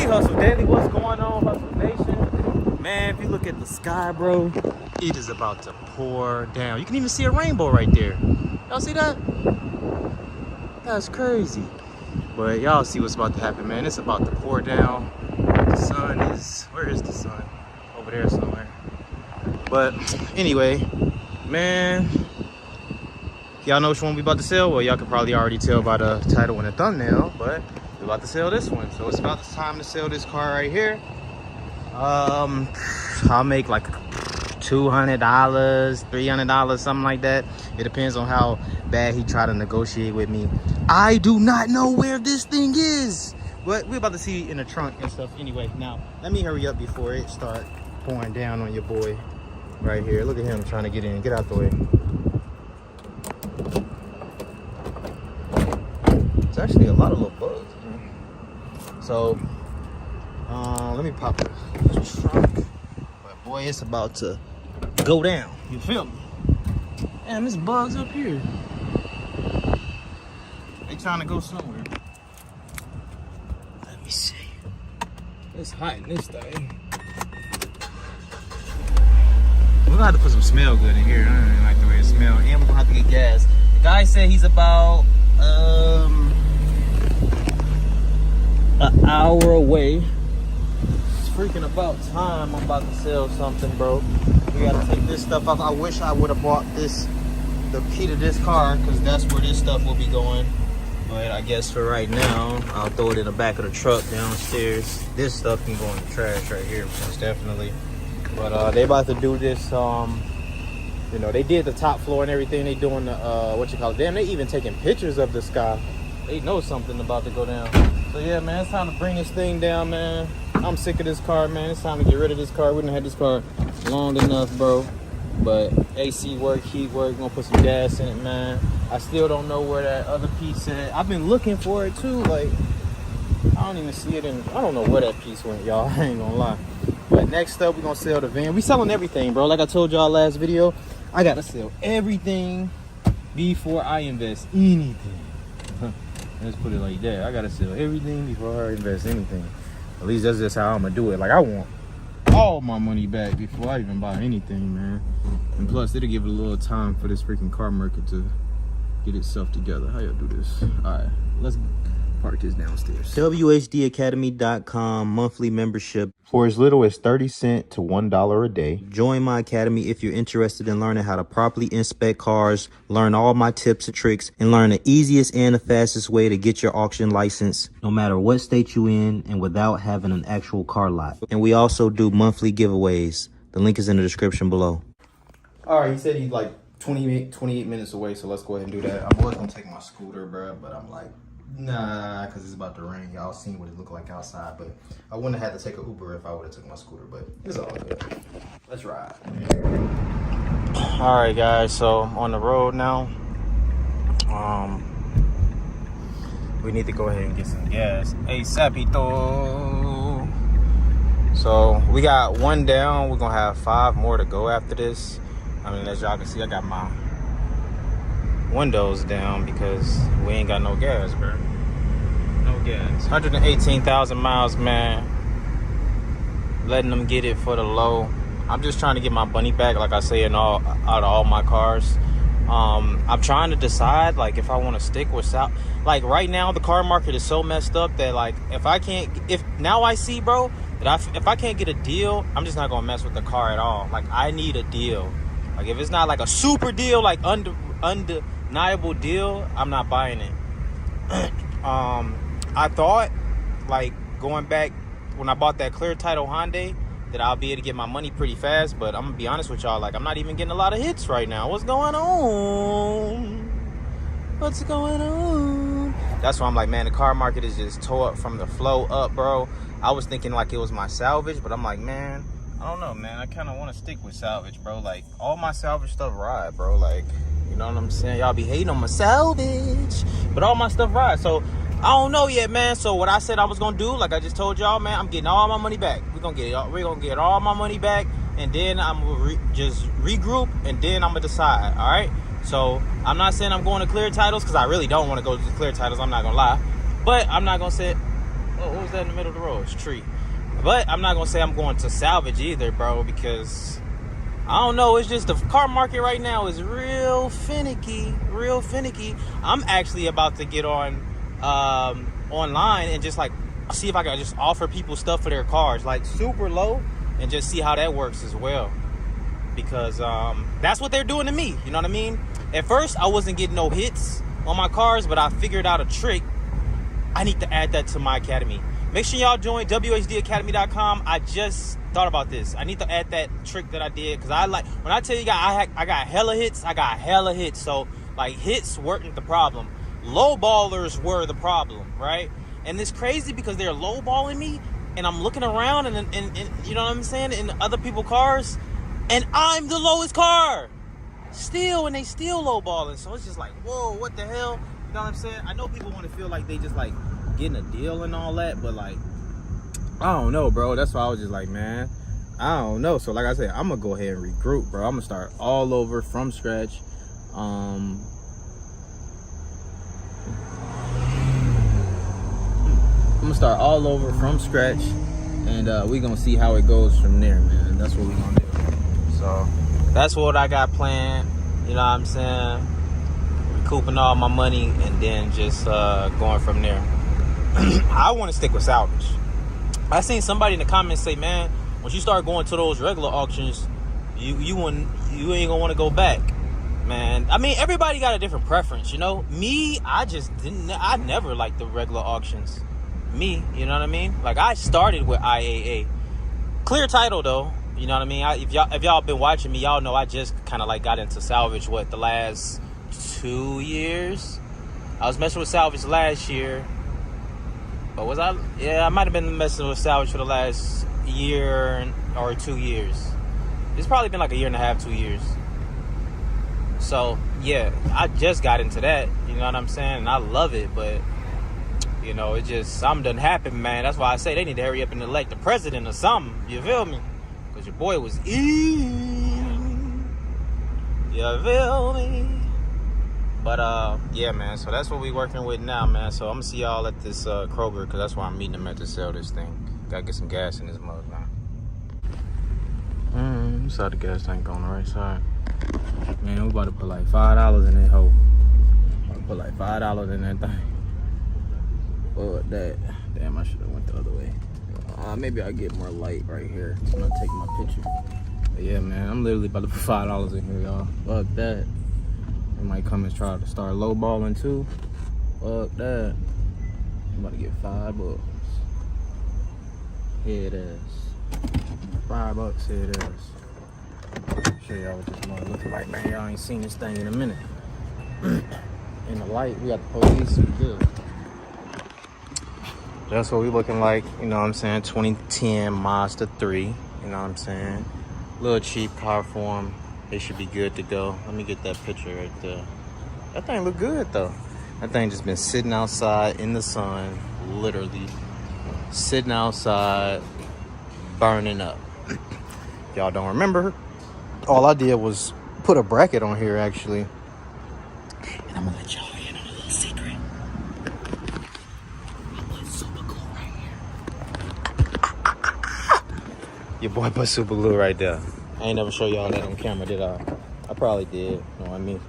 We Hustle Daily. What's going on, Hustle Nation? Man, if you look at the sky, bro, it is about to pour down. You can even see a rainbow right there. Y'all see that? That's crazy. But y'all see what's about to happen, man. It's about to pour down. The sun is, where is the sun? Over there somewhere. But anyway, man, y'all know which one we about to sell? Well, y'all can probably already tell by the title and the thumbnail, but we're about to sell this one. So it's about the time to sell this car right here. I'll make like $200, $300, something like that. It depends on how bad he try to negotiate with me. I do not know where this thing is, but we're about to see in the trunk and stuff anyway. Now, let me hurry up before it start pouring down on your boy right here. Look at him trying to get in. Get out the way. It's actually a lot of little bugs, man. So, let me pop the trunk. But boy, it's about to go down. You feel me? Damn, there's bugs up here. They trying to go somewhere. Let me see. It's hot in this thing. We're gonna have to put some smell good in here. I don't really like the way it smells. And we're gonna have to get gas. The guy said he's about an hour away. It's freaking about time. I'm about to sell something, bro. We gotta take this stuff off. I wish I would have bought the key to this car, because that's where this stuff will be going. But I guess for right now, I'll throw it in the back of the truck downstairs. This stuff can go in the trash right here, most definitely. But they about to do this, you know, they did the top floor and everything. They doing the, what you call it? Damn, they even taking pictures of the sky. They know something about to go down. So yeah, man, it's time to bring this thing down, man. I'm sick of this car, man. It's time to get rid of this car. We done had this car long enough, bro. But AC work, heat work, gonna put some gas in it, man. I still don't know where that other piece at. I've been looking for it too, like, I don't even see it in, I don't know where that piece went, y'all. I ain't gonna lie. But next up, we're gonna sell the van. We selling everything, bro. Like I told y'all last video, I gotta sell everything before I invest anything. Let's put it like that. I gotta sell everything before I invest anything. At least that's just how I'm gonna do it. Like, I want all my money back before I even buy anything, man. And plus, it'll give it a little time for this freaking car market to get itself together. How y'all do this? All right, let's park this downstairs. whdacademy.com monthly membership for as little as 30 cents to $1 a day. Join my academy if you're interested in learning how to properly inspect cars, learn all my tips and tricks, and learn the easiest and the fastest way to get your auction license, no matter what state you in, and without having an actual car lot. And we also do monthly giveaways. The link is in the description below. All right, he said he's like 28 minutes away, so let's go ahead and do that. I was gonna take my scooter, bro, but I'm like, nah, because it's about to rain. Y'all seen what it looked like outside, but I wouldn't have had to take an Uber if I would have took my scooter, but it's all good. Let's ride. All right, guys, so I'm on the road now. We need to go ahead and get some gas. ASAPito. So we got one down. We're gonna have 5 more to go after this. I mean, as y'all can see, I got my windows down because we ain't got no gas, bro. No gas. 118,000 miles, man. Letting them get it for the low. I'm just trying to get my money back, like I say, out of all my cars. I'm trying to decide, like, if I want to stick with South. Like, right now, the car market is so messed up that, like, if I see, bro, that if I can't get a deal, I'm just not gonna mess with the car at all. Like, I need a deal. Like, if it's not like a super deal, like undeniable deal, I'm not buying it. I thought, like, going back when I bought that clear title Hyundai, that I'll be able to get my money pretty fast, but I'm gonna be honest with y'all, like, I'm not even getting a lot of hits right now. What's going on? What's going on? That's why I'm like, man, the car market is just tore up from the flow up, bro. I was thinking like it was my salvage, but I'm like, man, I don't know, man. I kind of want to stick with salvage, bro. Like, all my salvage stuff ride, bro. Like, you know what I'm saying? Y'all be hating on my salvage, but all my stuff ride. So I don't know yet, man. So what I said I was gonna do, like I just told y'all, man, I'm getting all my money back. We're gonna get all my money back, and then I'm gonna just regroup, and then I'm gonna decide. All right. So I'm not saying I'm going to clear titles, because I really don't want to go to clear titles. I'm not gonna lie, but I'm not gonna say, what was that in the middle of the road? It's a tree. But I'm not gonna say I'm going to salvage either, bro, because I don't know. It's just the car market right now is real finicky. I'm actually about to get on online and just like see if I can just offer people stuff for their cars, like super low, and just see how that works as well. Because that's what they're doing to me. You know what I mean? At first, I wasn't getting no hits on my cars, but I figured out a trick. I need to add that to my academy. Make sure y'all join wehustledaily.com. I just thought about this. I need to add that trick that I did, because I like, when I tell you guys I got hella hits. So like, hits weren't the problem. Low ballers were the problem, right? And it's crazy because they're low balling me, and I'm looking around and you know what I'm saying, in other people's cars, and I'm the lowest car still, and they still low balling. So it's just like, whoa, what the hell? You know what I'm saying? I know people want to feel like they just like getting a deal and all that, but like, I don't know, bro. That's why I was just like, man, I don't know. So like I said, I'm gonna go ahead and regroup, bro. I'm gonna start all over from scratch. I'm gonna start all over from scratch, and we gonna see how it goes from there, man. That's what we gonna do. So that's what I got planned. You know what I'm saying? Recouping all my money and then just going from there. I want to stick with salvage. I seen somebody in the comments say, man, once you start going to those regular auctions, you ain't gonna want to go back, man. I mean, everybody got a different preference, you know. Me, I never liked the regular auctions. Me, you know what I mean? Like, I started with IAA. Clear title though, you know what I mean? If y'all been watching me, y'all know I just kind of like got into salvage the last 2 years. I was messing with salvage last year. But was I? Yeah, I might have been messing with salvage for the last year or 2 years. It's probably been like a year and a half, 2 years. So, yeah, I just got into that. You know what I'm saying? And I love it, but, you know, it just, something done happened, man. That's why I say they need to hurry up and elect the president or something. You feel me? Because your boy was eating. You feel me? But, yeah, man, so that's what we working with now, man. So I'm going to see y'all at this Kroger, because that's why I'm meeting them at to sell this thing. Got to get some gas in this mug now. Inside the gas tank on the right side. Man, we about to put like $5 in that hole. About to put like $5 in that thing. Oh, that. Damn, I should have went the other way. Maybe I'll get more light right here when I take my picture. But yeah, man, I'm literally about to put $5 in here, y'all. Fuck that. They might come and try to start lowballing too. Fuck that. I'm about to get $5. Here it is. $5, here it is. Show y'all what this mug looking like, man. Y'all ain't seen this thing in a minute. In the light, we got the police, we good. That's what we looking like, you know what I'm saying? 2010 Mazda 3, you know what I'm saying? Little cheap car for them. They should be good to go. Let me get that picture right there. That thing look good though. That thing just been sitting outside in the sun, literally sitting outside, burning up. Y'all don't remember? All I did was put a bracket on here actually. And I'm gonna let y'all in on a little secret. I put super glue right here. Your boy put super glue right there. I ain't never show y'all that on camera, did I? I probably did, you know what I mean?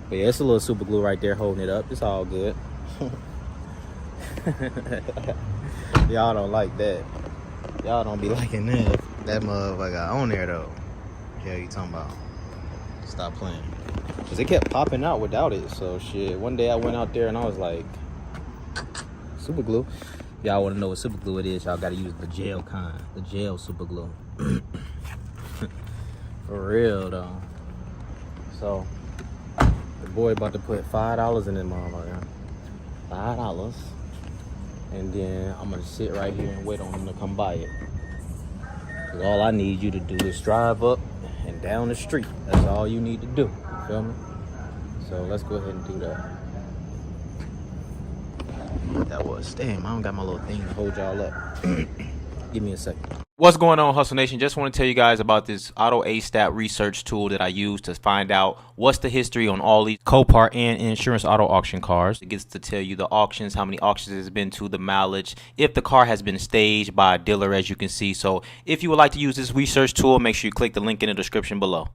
But yeah, it's a little super glue right there holding it up. It's all good. Y'all don't like that. Y'all don't be liking that. That motherfucker on there though. Yeah, you talking about? Stop playing. Cause it kept popping out without it. So shit, one day I went out there and I was like, super glue. Y'all wanna know what super glue it is, y'all gotta use the gel kind. The gel super glue. For real though. So the boy about to put $5 in this motherfucker. $5. And then I'm gonna sit right here and wait on him to come buy it. Cause all I need you to do is drive up and down the street. That's all you need to do. You feel me? So let's go ahead and do that. What that was. Damn, I don't got my little thing to hold y'all up. Give me a second. What's going on, Hustle Nation? Just want to tell you guys about this Auto A-Stat research tool that I use to find out what's the history on all these Copart and insurance auto auction cars. It gets to tell you the auctions, how many auctions it's been to, the mileage, if the car has been staged by a dealer, as you can see. So if you would like to use this research tool, make sure you click the link in the description below.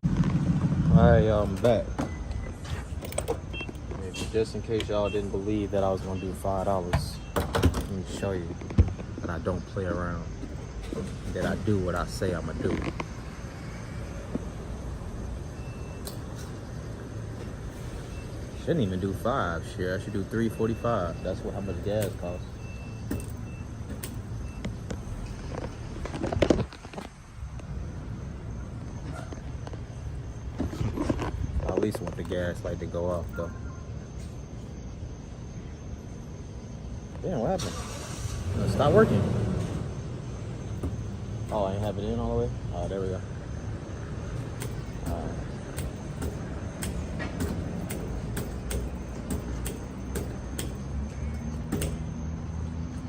Alright, y'all, I'm back. Just in case y'all didn't believe that I was gonna do $5, let me show you that I don't play around. That I do what I say I'm gonna do. Shouldn't even do 5. Shit, I should do $3.45. That's how much gas costs. I at least want the gas light to go off though. Damn, what happened? Stop working. Oh, I ain't have it in all the way? Oh, there we go.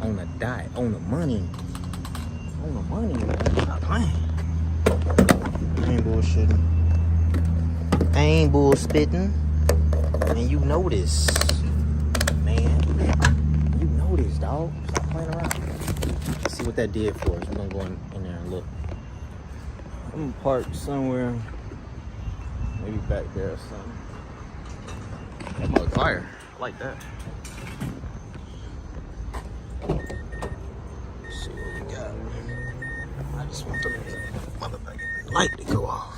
On the dot, on the money. On the money, man. Stop playing. I ain't bullshitting. I ain't bullspitting. And you know this, man. You know this, dog. Stop playing around. Let's see what that did for us. We're gonna go in there and look. I'm gonna park somewhere, maybe back there or something. That mother fire. I like that. Let's see what we got. I just want the motherfucking light to go off.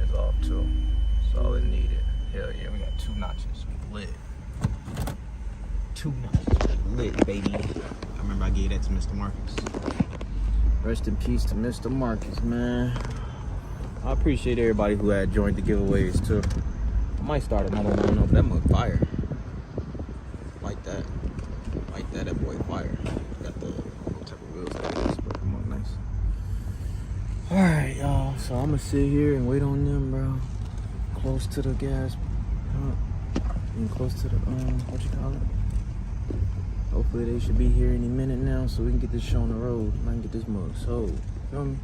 It's off too. That's all it needed. Hell yeah, we got 2 notches. We lit. 2 notches. Lit, baby. I remember I gave that to Mr. Marcus. Rest in peace to Mr. Marcus, man. I appreciate everybody who had joined the giveaways too. I might start another one, I don't know, but that mug fire. Like that. Like that, that boy fire. Got the what type of wheels that is, but come on, nice. Alright, y'all. So I'm gonna sit here and wait on them, bro. Close to the gas pump. And close to the what you call it? Hopefully they should be here any minute now so we can get this show on the road and I can get this mug sold. You feel me?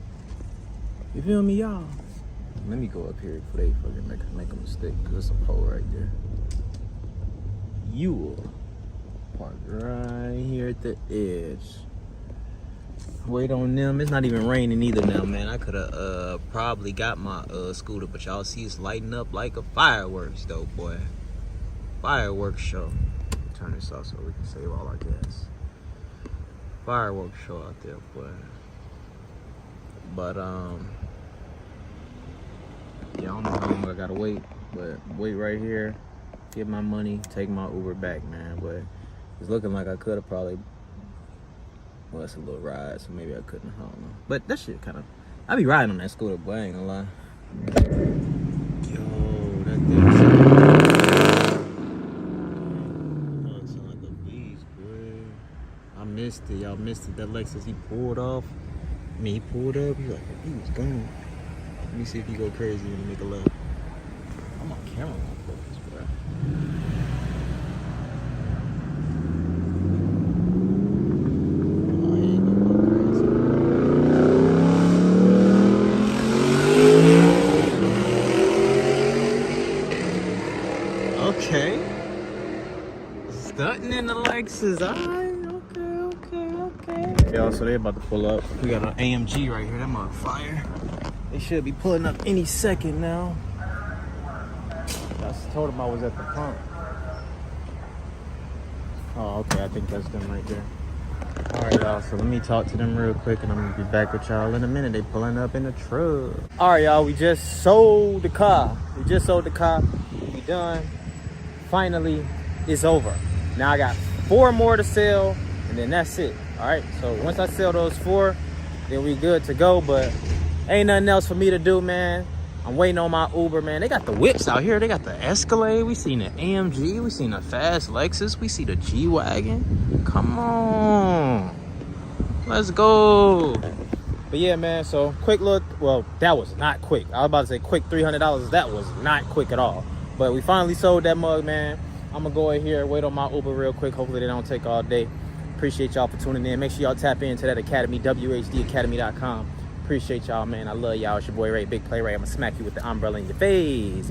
You feel me, y'all? Let me go up here before they fucking make a mistake, because there's a pole right there. You will park right here at the edge. Wait on them. It's not even raining either now, man. I could have probably got my scooter, but y'all see it's lighting up like a fireworks though, boy. Fireworks show. Turn this off so we can save all our gas. Fireworks show out there, boy. But yeah, I don't know how long I gotta wait, but wait right here, get my money, take my Uber back, man. But it's looking like I could have probably, well, it's a little ride, so maybe I couldn't, I don't know. But that shit kind of, I be riding on that scooter, boy, I ain't gonna lie. Yo, that thing sound like a beast, boy. I missed it, y'all missed it. That Lexus, he pulled off. I mean, he pulled up, he was gone. Let me see if he go crazy when he make a left. I'm on camera on focus, bro. Oh, he ain't gonna go crazy. Okay. Stunting in the Lexus, alright. Yo, so they about to pull up. We got an AMG right here. That motherfucker. They should be pulling up any second now. I told them I was at the pump. Oh, okay. I think that's them right there. All right, y'all. So let me talk to them real quick, and I'm gonna be back with y'all in a minute. They pulling up in the truck. All right, y'all. We just sold the car. We done. Finally, it's over. Now I got 4 more to sell, and then that's it. All right, so once I sell those 4, then we good to go, but ain't nothing else for me to do, man. I'm waiting on my Uber, man. They got the whips out here. They got the Escalade. We seen the AMG. We seen the fast Lexus. We see the G-Wagon. Come on. Let's go. But yeah, man, so quick look. Well, that was not quick. I was about to say quick $300. That was not quick at all. But we finally sold that mug, man. I'm gonna go in here, wait on my Uber real quick. Hopefully they don't take all day. Appreciate y'all for tuning in. Make sure y'all tap into that academy, whdacademy.com. Appreciate y'all, man. I love y'all. It's your boy Ray, Big Play Ray. I'm gonna smack you with the umbrella in your face.